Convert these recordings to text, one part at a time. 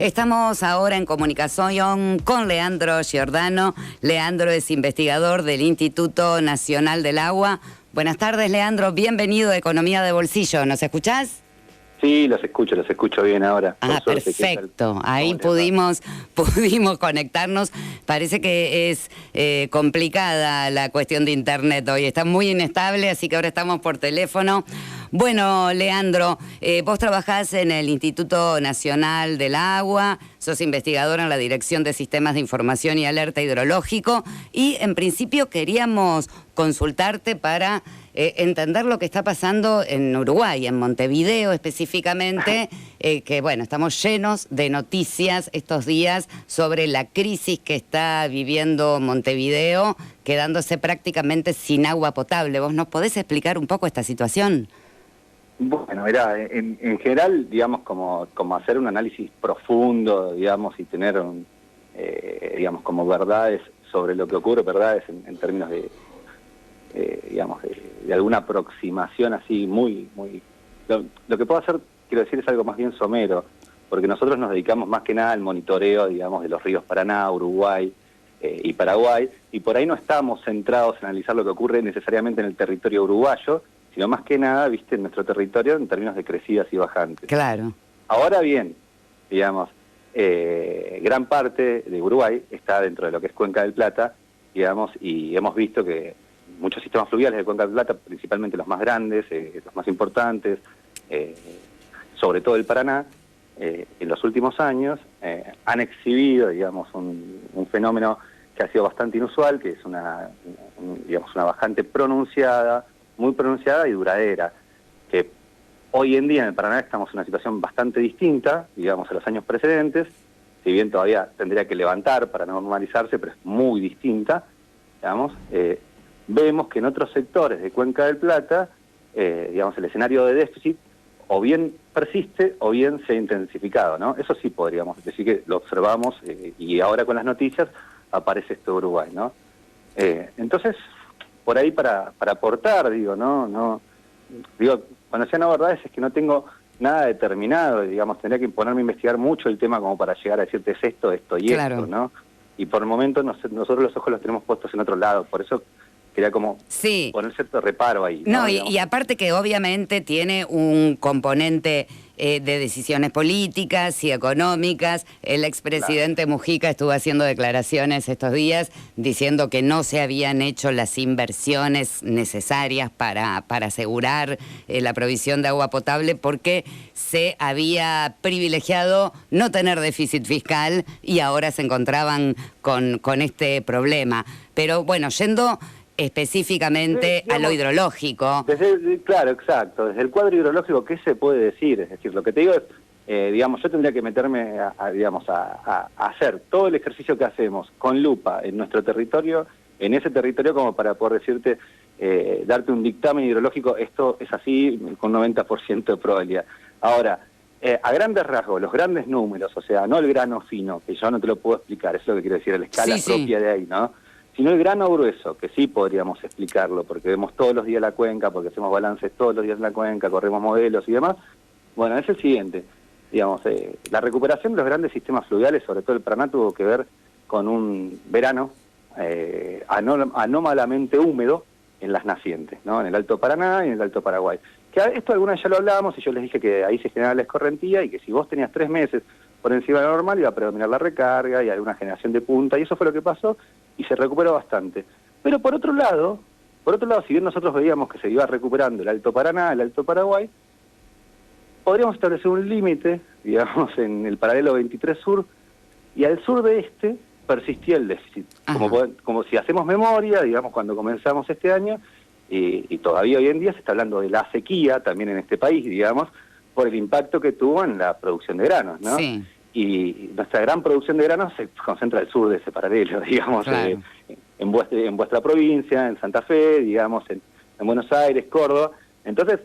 Estamos ahora en comunicación con Leandro Giordano. Leandro es investigador del Instituto Nacional del Agua. Buenas tardes, Leandro. Bienvenido a Economía de Bolsillo. ¿Nos escuchás? Sí, los escucho bien ahora. Perfecto. Ahí pudimos conectarnos. Parece que es complicada la cuestión de internet hoy. Está muy inestable, así que ahora estamos por teléfono. Bueno, Leandro, vos trabajás en el Instituto Nacional del Agua, sos investigador en la Dirección de Sistemas de Información y Alerta Hidrológico y en principio queríamos consultarte para entender lo que está pasando en Uruguay, en Montevideo específicamente, que bueno, estamos llenos de noticias estos días sobre la crisis que está viviendo Montevideo, quedándose prácticamente sin agua potable. ¿Vos nos podés explicar un poco esta situación? Bueno, mirá, en general, digamos, como hacer un análisis profundo, digamos, y tener, digamos, como verdades sobre lo que ocurre, verdades en términos de, digamos, de alguna aproximación así muy... Lo que puedo hacer, quiero decir, es algo más bien somero, porque nosotros nos dedicamos más que nada al monitoreo, digamos, de los ríos Paraná, Uruguay y Paraguay, y por ahí no estamos centrados en analizar lo que ocurre necesariamente en el territorio uruguayo, sino más que nada, viste, en nuestro territorio en términos de crecidas y bajantes. Claro. Ahora bien, digamos, gran parte de Uruguay está dentro de lo que es Cuenca del Plata, digamos, y hemos visto que muchos sistemas fluviales de Cuenca del Plata, principalmente los más grandes, los más importantes, sobre todo el Paraná, en los últimos años han exhibido, digamos, un fenómeno que ha sido bastante inusual, que es digamos, una bajante pronunciada, muy pronunciada y duradera, que hoy en día en el Paraná estamos en una situación bastante distinta, digamos, a los años precedentes, si bien todavía tendría que levantar para normalizarse, pero es muy distinta, digamos. Vemos que en otros sectores de Cuenca del Plata, digamos, el escenario de déficit o bien persiste o bien se ha intensificado, ¿no? Eso sí podríamos decir que lo observamos y ahora con las noticias aparece esto de Uruguay, ¿no? Entonces, por ahí para aportar, digo, digo, cuando decía no verdades es que no tengo nada determinado, digamos, tendría que ponerme a investigar mucho el tema como para llegar a decirte es esto y claro, esto, ¿no? Y por el momento nosotros los ojos los tenemos puestos en otro lado, por eso quería como poner cierto reparo ahí. No, y aparte que obviamente tiene un componente de decisiones políticas y económicas. El expresidente Mujica estuvo haciendo declaraciones estos días diciendo que no se habían hecho las inversiones necesarias para asegurar la provisión de agua potable porque se había privilegiado no tener déficit fiscal y ahora se encontraban con este problema. Pero bueno, yendo específicamente a lo hidrológico. Claro, exacto. Desde el cuadro hidrológico, ¿qué se puede decir? Es decir, lo que te digo es, digamos, yo tendría que meterme a hacer todo el ejercicio que hacemos con lupa en nuestro territorio, en ese territorio, como para poder decirte, darte un dictamen hidrológico, esto es así con 90% de probabilidad. Ahora, a grandes rasgos, los grandes números, o sea, no el grano fino, que yo no te lo puedo explicar, eso es lo que quiero decir, a la escala propia de ahí, ¿no? Sino el grano grueso, que sí podríamos explicarlo, porque vemos todos los días la cuenca, porque hacemos balances todos los días en la cuenca, corremos modelos y demás. Bueno, es el siguiente, digamos, la recuperación de los grandes sistemas fluviales, sobre todo el Paraná, tuvo que ver con un verano anómalamente húmedo en las nacientes, ¿no? En el Alto Paraná y en el Alto Paraguay. Que esto alguna vez ya lo hablábamos y yo les dije que ahí se generaba la escorrentía y que si vos tenías 3 meses por encima de lo normal iba a predominar la recarga y alguna generación de punta, y eso fue lo que pasó y se recuperó bastante. Pero por otro lado, si bien nosotros veíamos que se iba recuperando el Alto Paraná, el Alto Paraguay, podríamos establecer un límite, digamos, en el paralelo 23 Sur, y al sur de este persistía el déficit. Como si hacemos memoria, digamos, cuando comenzamos este año, y todavía hoy en día se está hablando de la sequía también en este país, digamos, por el impacto que tuvo en la producción de granos, ¿no? Sí. Y nuestra gran producción de granos se concentra al sur de ese paralelo, digamos, claro, en vuestra provincia, en Santa Fe, digamos, en Buenos Aires, Córdoba. Entonces,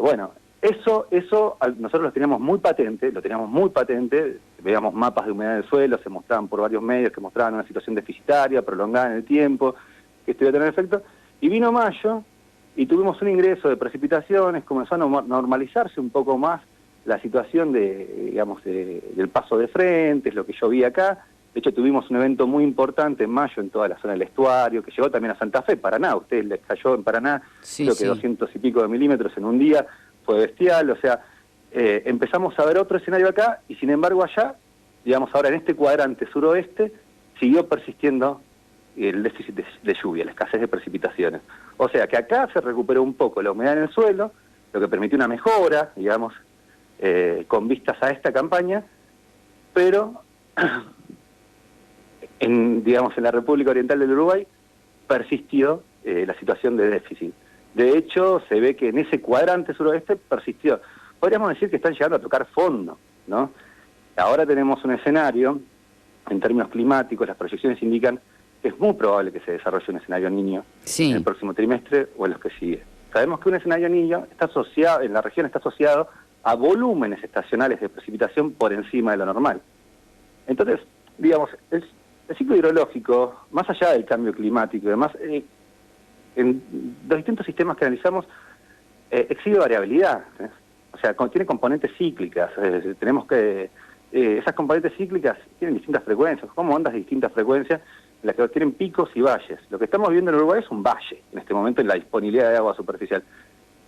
bueno, eso nosotros lo teníamos muy patente, veíamos mapas de humedad del suelo, se mostraban por varios medios que mostraban una situación deficitaria, prolongada en el tiempo, que esto iba a tener efecto, y vino mayo, y tuvimos un ingreso de precipitaciones, comenzó a normalizarse un poco más la situación del paso de frente, es lo que yo vi acá. De hecho, tuvimos un evento muy importante en mayo en toda la zona del estuario, que llegó también a Santa Fe, Paraná. A ustedes les cayó en Paraná, Sí, creo que 200 y pico de milímetros en un día, fue bestial. O sea, empezamos a ver otro escenario acá, y sin embargo allá, digamos ahora en este cuadrante suroeste, siguió persistiendo el déficit de lluvia, la escasez de precipitaciones. O sea que acá se recuperó un poco la humedad en el suelo, lo que permitió una mejora, digamos, con vistas a esta campaña, pero en la República Oriental del Uruguay persistió la situación de déficit. De hecho, se ve que en ese cuadrante suroeste persistió. Podríamos decir que están llegando a tocar fondo, ¿no? Ahora tenemos un escenario, en términos climáticos, las proyecciones indican que es muy probable que se desarrolle un escenario niño en el próximo trimestre o en los que sigue. Sabemos que un escenario niño está asociado, en la región está asociado a volúmenes estacionales de precipitación por encima de lo normal. Entonces, digamos, el ciclo hidrológico, más allá del cambio climático y demás, en los distintos sistemas que analizamos, exhibe variabilidad, ¿eh? O sea, tiene componentes cíclicas. Tenemos que esas componentes cíclicas tienen distintas frecuencias, como ondas de distintas frecuencias, en las que tienen picos y valles. Lo que estamos viendo en Uruguay es un valle, en este momento, en la disponibilidad de agua superficial.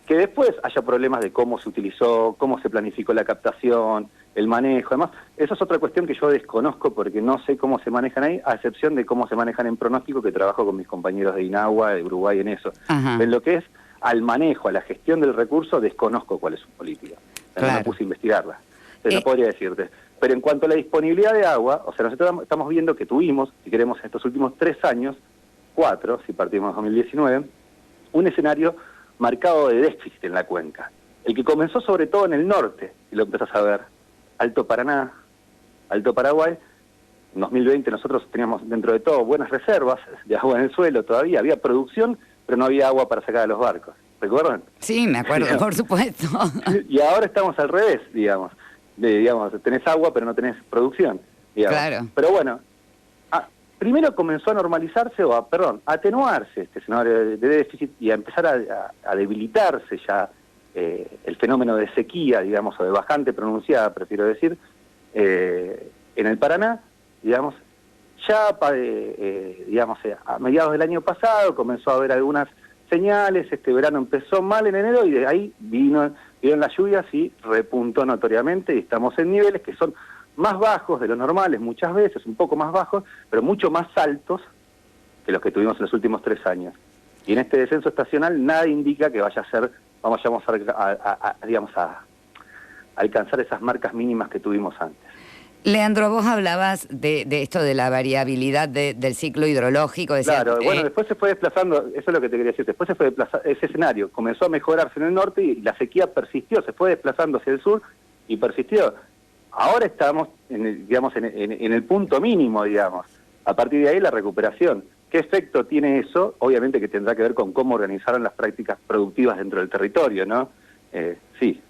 Que después haya problemas de cómo se utilizó, cómo se planificó la captación, el manejo, además, eso es otra cuestión que yo desconozco porque no sé cómo se manejan ahí, a excepción de cómo se manejan en pronóstico, que trabajo con mis compañeros de INAHUA, de Uruguay en eso. Ajá. En lo que es al manejo, a la gestión del recurso, desconozco cuál es su política. Claro. No me puse a investigarla, no podría decirte. Pero en cuanto a la disponibilidad de agua, o sea, nosotros estamos viendo que tuvimos, si queremos, en estos últimos 3 años, 4, si partimos de 2019, un escenario marcado de déficit en la cuenca. El que comenzó sobre todo en el norte, y lo empezás a ver, Alto Paraná, Alto Paraguay. En 2020 nosotros teníamos dentro de todo buenas reservas de agua en el suelo todavía, había producción, pero no había agua para sacar a los barcos. ¿Recuerdan? Sí, me acuerdo, por supuesto. Y ahora estamos al revés, digamos. Tenés agua, pero no tenés producción, digamos. Claro. Pero bueno, primero comenzó a normalizarse, a atenuarse este escenario de déficit y a empezar a debilitarse ya el fenómeno de sequía, digamos, o de bajante pronunciada, prefiero decir, en el Paraná, digamos, ya, a mediados del año pasado comenzó a haber algunas señales, este verano empezó mal en enero y de ahí vieron las lluvias y repuntó notoriamente y estamos en niveles que son más bajos de lo normales muchas veces, un poco más bajos, pero mucho más altos que los que tuvimos en los últimos 3 años. Y en este descenso estacional nada indica que vayamos a alcanzar esas marcas mínimas que tuvimos antes. Leandro, vos hablabas de esto de la variabilidad del ciclo hidrológico. Decías, claro, bueno, después se fue desplazando, eso es lo que te quería decir, después se fue desplazando, ese escenario comenzó a mejorarse en el norte y la sequía persistió, se fue desplazando hacia el sur y persistió. Ahora estamos en el punto mínimo, digamos. A partir de ahí la recuperación. ¿Qué efecto tiene eso? Obviamente que tendrá que ver con cómo organizaron las prácticas productivas dentro del territorio, ¿no? Sí.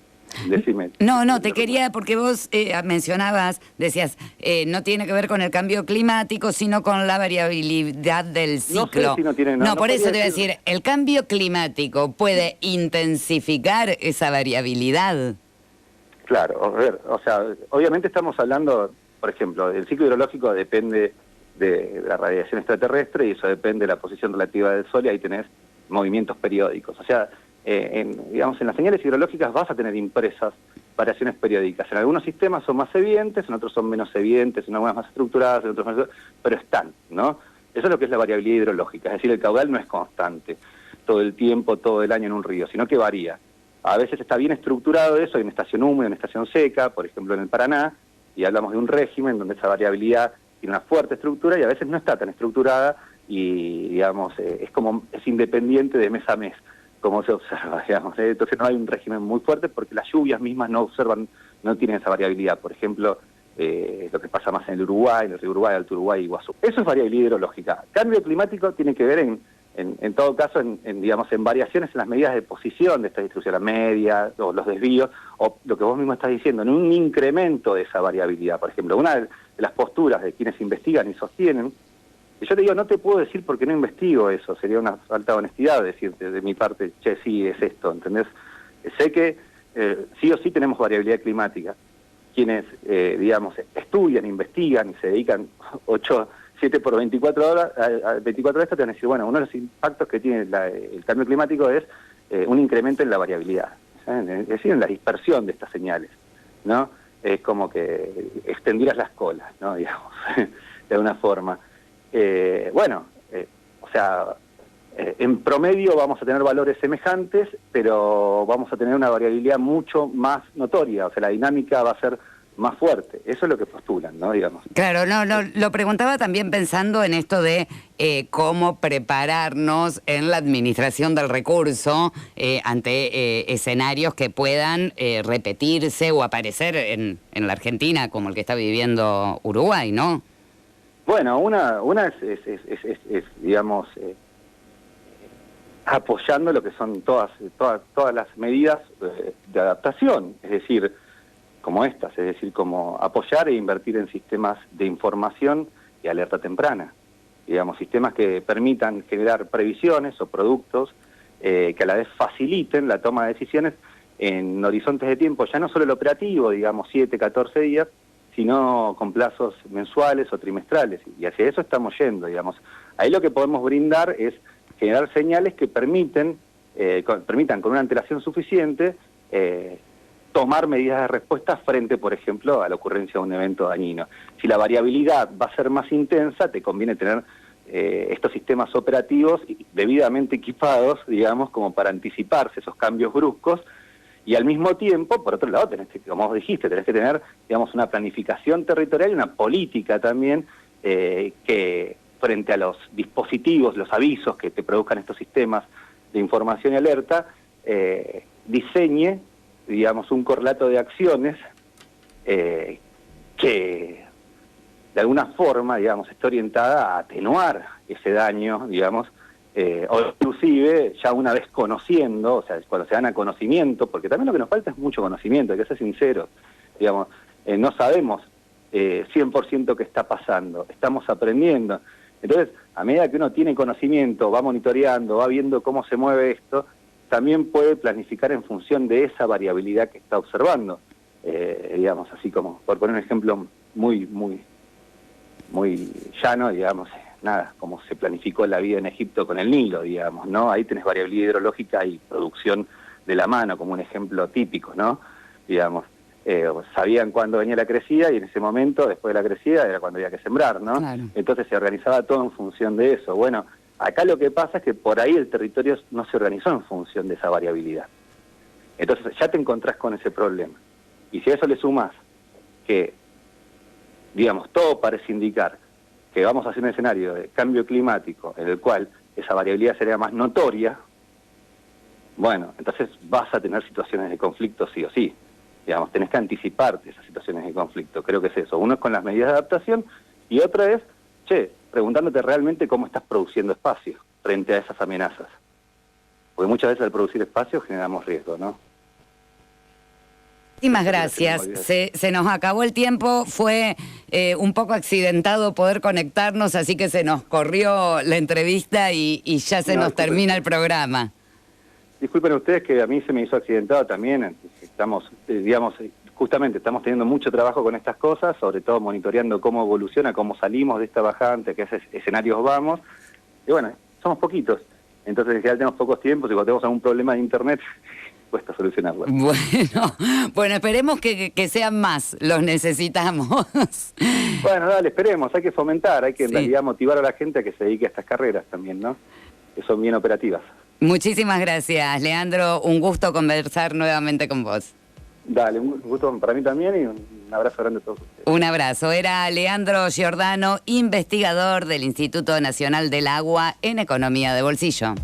Decime. No, te quería, porque vos mencionabas, decías, no tiene que ver con el cambio climático, sino con la variabilidad del ciclo. No sé si no tiene... No, por eso te voy a decir, ¿el cambio climático puede intensificar esa variabilidad? Claro, a ver, o sea, obviamente estamos hablando, por ejemplo, el ciclo hidrológico depende de la radiación extraterrestre y eso depende de la posición relativa del Sol y ahí tenés movimientos periódicos. O sea, en las señales hidrológicas vas a tener impresas variaciones periódicas. En algunos sistemas son más evidentes, en otros son menos evidentes, en algunas más estructuradas, en otros más... pero están, ¿no? Eso es lo que es la variabilidad hidrológica, es decir, el caudal no es constante todo el tiempo, todo el año en un río, sino que varía. A veces está bien estructurado eso, hay una estación húmeda, una estación seca, por ejemplo en el Paraná, y hablamos de un régimen donde esa variabilidad tiene una fuerte estructura y a veces no está tan estructurada y, digamos, es independiente de mes a mes, como se observa, digamos. Entonces no hay un régimen muy fuerte porque las lluvias mismas no tienen esa variabilidad. Por ejemplo, lo que pasa más en el Uruguay, en el río Uruguay, Alto Uruguay, Iguazú. Eso es variabilidad hidrológica. Cambio climático tiene que ver en todo caso en variaciones en las medidas de posición de esta distribución, la media, o los desvíos, o lo que vos mismo estás diciendo, en un incremento de esa variabilidad. Por ejemplo, una de las posturas de quienes investigan y sostienen, y yo te digo, no te puedo decir porque no investigo eso, sería una falta de honestidad decirte de mi parte, che, sí, es esto, ¿entendés? Sé que sí o sí tenemos variabilidad climática. Quienes, digamos, estudian, investigan y se dedican 7 por 24 horas, a 24 horas, te van a decir, bueno, uno de los impactos que tiene el cambio climático es un incremento en la variabilidad, ¿saben? Es decir, en la dispersión de estas señales, ¿no? Es como que extendieras las colas, ¿no? Digamos, de alguna forma. O sea, en promedio vamos a tener valores semejantes, pero vamos a tener una variabilidad mucho más notoria, o sea, la dinámica va a ser más fuerte. Eso es lo que postulan, ¿no? Digamos. Claro, no, lo preguntaba también pensando en esto de cómo prepararnos en la administración del recurso ante escenarios que puedan repetirse o aparecer en la Argentina, como el que está viviendo Uruguay, ¿no? Bueno, una es digamos, apoyando lo que son todas las medidas de adaptación, es decir, como estas, es decir, como apoyar e invertir en sistemas de información y alerta temprana, digamos, sistemas que permitan generar previsiones o productos que a la vez faciliten la toma de decisiones en horizontes de tiempo, ya no solo el operativo, digamos, 7, 14 días, sino con plazos mensuales o trimestrales, y hacia eso estamos yendo, digamos. Ahí lo que podemos brindar es generar señales que permitan con una antelación suficiente tomar medidas de respuesta frente, por ejemplo, a la ocurrencia de un evento dañino. Si la variabilidad va a ser más intensa, te conviene tener estos sistemas operativos debidamente equipados, digamos, como para anticiparse esos cambios bruscos, y al mismo tiempo, por otro lado, como vos dijiste, tenés que tener, digamos, una planificación territorial y una política también que frente a los dispositivos, los avisos que te produzcan estos sistemas de información y alerta, diseñe, digamos, un correlato de acciones que de alguna forma, digamos, esté orientada a atenuar ese daño, digamos, o inclusive ya una vez conociendo, o sea, cuando se dan a conocimiento, porque también lo que nos falta es mucho conocimiento, hay que ser sinceros, digamos, no sabemos 100% qué está pasando, estamos aprendiendo. Entonces, a medida que uno tiene conocimiento, va monitoreando, va viendo cómo se mueve esto, también puede planificar en función de esa variabilidad que está observando. Digamos, así como, por poner un ejemplo muy llano, digamos, nada, como se planificó la vida en Egipto con el Nilo, digamos, ¿no? Ahí tenés variabilidad hidrológica y producción de la mano, como un ejemplo típico, ¿no? Digamos, sabían cuándo venía la crecida y en ese momento, después de la crecida, era cuando había que sembrar, ¿no? Claro. Entonces se organizaba todo en función de eso. Bueno, acá lo que pasa es que por ahí el territorio no se organizó en función de esa variabilidad. Entonces ya te encontrás con ese problema. Y si a eso le sumás que, digamos, todo parece indicar que vamos a hacer un escenario de cambio climático en el cual esa variabilidad sería más notoria, bueno, entonces vas a tener situaciones de conflicto sí o sí. Digamos, tenés que anticiparte esas situaciones de conflicto. Creo que es eso. Uno es con las medidas de adaptación y otra es, preguntándote realmente cómo estás produciendo espacio frente a esas amenazas. Porque muchas veces al producir espacio generamos riesgo, ¿no? Muchísimas gracias. Se nos acabó el tiempo, fue un poco accidentado poder conectarnos, así que se nos corrió la entrevista y ya se nos termina el programa. Disculpen ustedes que a mí se me hizo accidentado también. Estamos, digamos, justamente estamos teniendo mucho trabajo con estas cosas, sobre todo monitoreando cómo evoluciona, cómo salimos de esta bajante, qué escenarios vamos. Y bueno, somos poquitos. Entonces en general tenemos pocos tiempos y cuando tenemos algún problema de internet cuesta solucionarlo. Bueno, esperemos que sean más, los necesitamos. Bueno, dale, esperemos, hay que fomentar, hay que en realidad motivar a la gente a que se dedique a estas carreras también, ¿no? Que son bien operativas. Muchísimas gracias, Leandro, un gusto conversar nuevamente con vos. Dale, un gusto para mí también y un abrazo grande a todos ustedes. Un abrazo. Era Leandro Giordano, investigador del Instituto Nacional del Agua en Economía de Bolsillo.